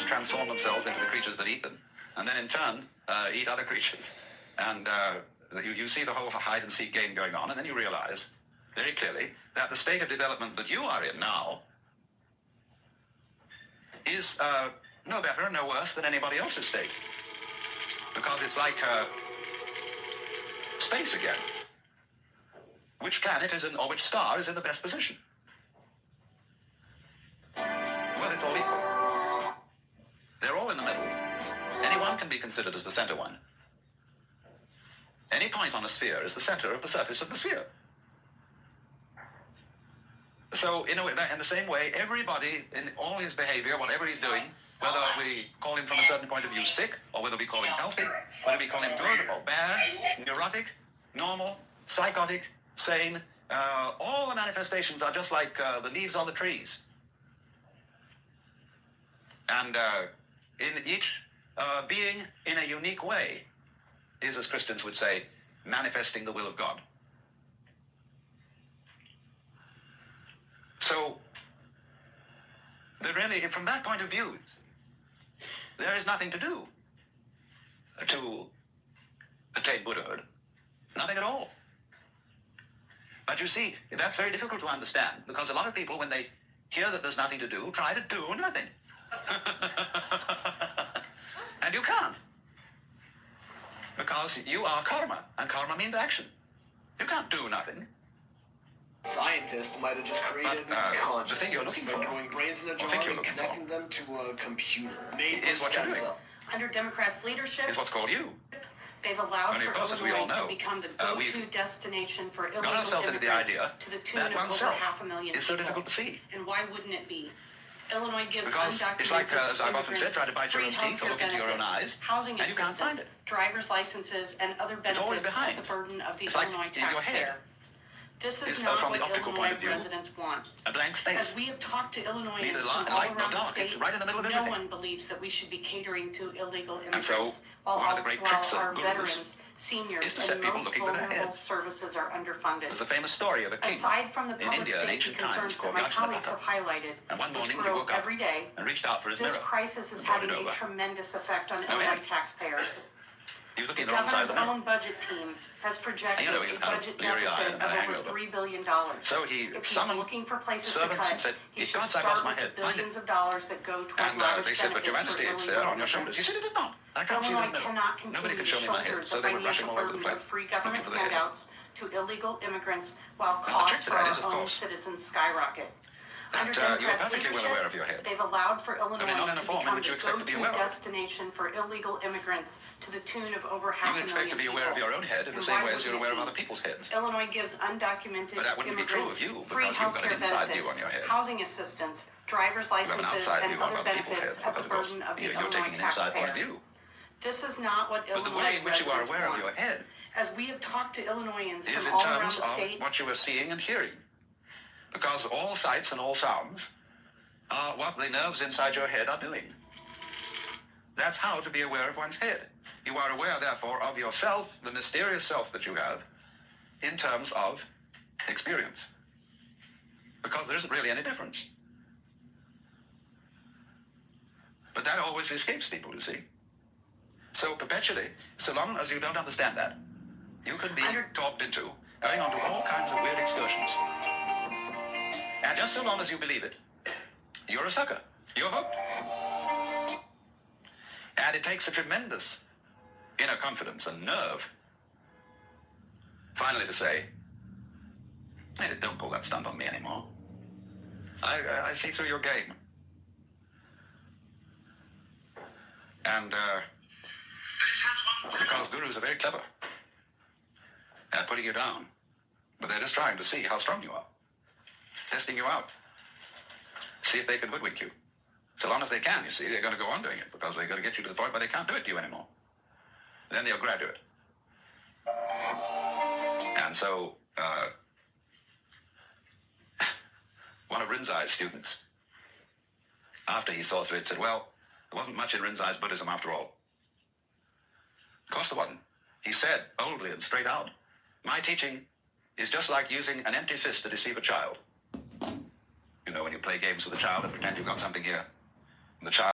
course, transform themselves into the creatures that eat them, and then in turn eat other creatures. And you see the whole hide-and-seek game going on, and then you realize very clearly that the state of development that you are in now is no better and no worse than anybody else's state. Because it's like space again. Which planet is in, or which star is in the best position? Well, it's all equal. They're all in the middle. Any one can be considered as the center one. Any point on a sphere is the center of the surface of the sphere. So, in the same way, everybody, in all his behavior, whatever he's doing, whether we call him from a certain point of view sick, or whether we call him healthy, whether we call him good or bad, neurotic, normal, psychotic, sane, all the manifestations are just like the leaves on the trees. And in each being, in a unique way, is, as Christians would say, manifesting the will of God. So, really, from that point of view, there is nothing to do to attain Buddhahood. Nothing at all. But you see, that's very difficult to understand, because a lot of people, when they hear that there's nothing to do, try to do nothing. And you can't. Because you are karma, and karma means action. You can't do nothing. Scientists might have just created consciousness by growing brains in a jar and connecting them to a computer made from stem cells. Under Democrats' leadership, is what's called you. They've allowed for Illinois to become the go-to destination for illegal immigrants to the tune of over 500,000 it's so people. difficult to see. And why wouldn't it be? Illinois gives Because undocumented it's like, as I've often said, immigrants try to bite your free own teeth or healthcare look into your own benefits, eyes, housing and you can't find assistance, it. driver's licenses, and other benefits at the burden of the Illinois taxpayer. This is not what Illinois residents want. A blank space. As we have talked to Illinoisans from all around the state, right in the middle of no one believes that we should be catering to illegal immigrants, while our veterans, seniors, and most vulnerable services are underfunded. There's a famous story of a king aside from the public safety concerns that my colleagues have highlighted, which grow every day, this crisis is having a tremendous effect on Illinois taxpayers. The governor's own budget team has projected a budget deficit of over $3 billion. So if he's looking for places to cut, he should start with the billions of dollars that go toward lavish benefits for illegal immigrants. Illinois cannot continue to shoulder the financial burden of free government handouts to illegal immigrants while costs for our own citizens skyrocket. Under Democrats' leadership, they've allowed for Illinois to become the go-to destination for illegal immigrants to the tune of over 500,000 people. You expect to be aware of your own head in the same way as you're aware of other people's heads. Illinois gives undocumented immigrants free healthcare benefits, housing assistance, driver's licenses, and other benefits at the burden of the Illinois taxpayer. This is not what Illinois residents want. As we have talked to Illinoisans from all around the state, what you are seeing and hearing. Because all sights and all sounds are what the nerves inside your head are doing. That's how to be aware of one's head. You are aware, therefore, of yourself, the mysterious self that you have, in terms of experience. Because there isn't really any difference. But that always escapes people, you see. So perpetually, so long as you don't understand that, you can be talked into going on to all kinds of weird excursions. And just so long as you believe it, you're a sucker. You're hooked. And it takes a tremendous inner confidence and nerve finally to say, hey, don't pull that stunt on me anymore. I see through your game. And because gurus are very clever at putting you down, but they're just trying to see how strong you are. Testing you out. See if they can hoodwink you. So long as they can, you see, they're going to go on doing it because they're going to get you to the point where they can't do it to you anymore. Then they'll graduate. And so, one of Rinzai's students, after he saw through it, said, well, there wasn't much in Rinzai's Buddhism after all. Of course there wasn't. He said, boldly and straight out, my teaching is just like using an empty fist to deceive a child. You know, when you play games with a child and pretend you've got something here, and the child